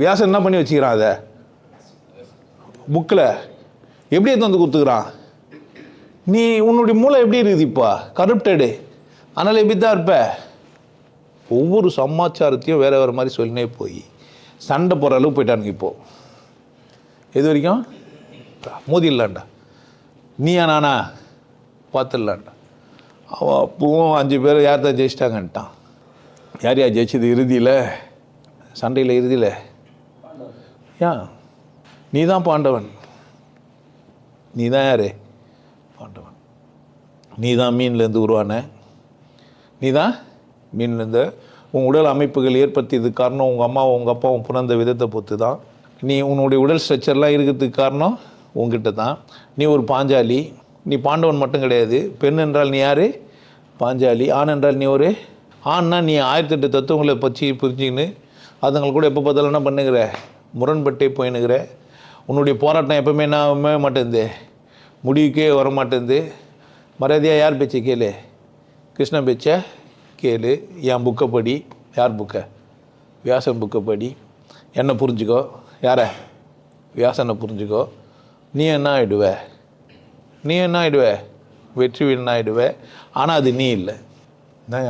வியாசன் என்ன பண்ணி வச்சுக்கிறான் அதை புக்கில் எப்படி எடுத்து வந்து கொடுத்துக்கிறான். நீ உன்னுடைய மூளை எப்படி இருக்குது இப்போ கரப்டடு, அதனால் எப்படி தான் இருப்ப. ஒவ்வொரு சமாச்சாரத்தையும் வேறு வேறு மாதிரி சொல்லினே போய் சண்டை போகிற அளவுக்கு போயிட்டானுங்க. இப்போது எது வரைக்கும் மோதி இல்லாண்டா நீயா நானா பார்த்துடலான்டா. அவன் அப்பவும் 5 பேர் யார் தான் ஜெயிச்சிட்டாங்கன்ட்டான். யார் யார் ஜெயிச்சது இறுதியில், சண்டையில் இறுதியில்? ஏன் நீ தான் பாண்டவன். நீ தான் யார் பாண்டவன். நீ தான் மீன்லேருந்து உருவான, நீ தான் மீன்லேருந்து உன் உடல் அமைப்புகள் ஏற்படுத்தியதுக்கு காரணம் உங்கள் அம்மாவும் உங்கள் அப்பாவும் பிறந்த விதத்தை பொறுத்து தான். நீ உன்னுடைய உடல் ஸ்ட்ரக்சர்லாம் இருக்கிறதுக்கு காரணம் உங்ககிட்ட தான். நீ ஒரு பாஞ்சாலி. நீ பாண்டவன் மட்டும் கிடையாது. பெண் என்றால் நீ யார்? பாஞ்சாலி. ஆண் என்றால் நீ ஒரு ஆண்னா நீ 1008 தத்துவங்களை பற்றி புரிஞ்சுக்கின்னு அதுங்களை கூட எப்போ பார்த்தாலும் என்ன பண்ணுகிற, முரண்பட்டே போயினுங்கிற. உன்னுடைய போராட்டம் எப்போவுமே என்ன ஆகவே மாட்டேங்குது, முடிவுக்கே வர மாட்டேங்குது. மரியாதையாக யார் பேச்சை கேளு? கிருஷ்ணன் பேச்சை கேளு. என் புக்கை படி. யார் புக்கை? வியாசன் புக்கை படி. என்ன புரிஞ்சுக்கோ. யாரை? வியாசனை புரிஞ்சுக்கோ. நீ என்ன ஆகிடுவ? நீ என்ன ஆகிடுவ? வெற்றி வீரன் ஆகிடுவ. ஆனால் அது நீ இல்லை. நான்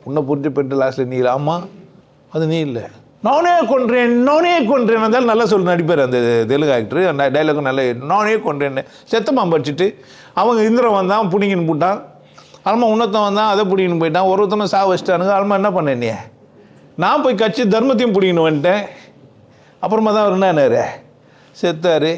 உன்னை புரிஞ்சு போய்ட்டு லாஸ்ட்டில் நீ இல்லை. ஆமாம், அது நீ இல்லை. நானே கொன்றேன் இருந்தாலும் நல்லா சொல்லி நடிப்பார் அந்த தெலுங்கு ஆக்டர். அந்த டைலாகும் நல்ல நானே கொன்றேன்னு செத்தமாக படிச்சுட்டு அவங்க இந்திரன் வந்தான் பிடிங்கின்னு போட்டான். அல்மா உன்னத்தன் வந்தான் அதை பிடிங்கின்னு போயிட்டான். ஒருத்தனும் சா வச்சிட்டானுங்க. அல்மா என்ன பண்ணேன்? நீ நான் போய் கட்சி தர்மத்தையும் பிடிங்கின்னு வந்துட்டேன். அப்புறமா தான் அவர் என்னாரு செத்தார்.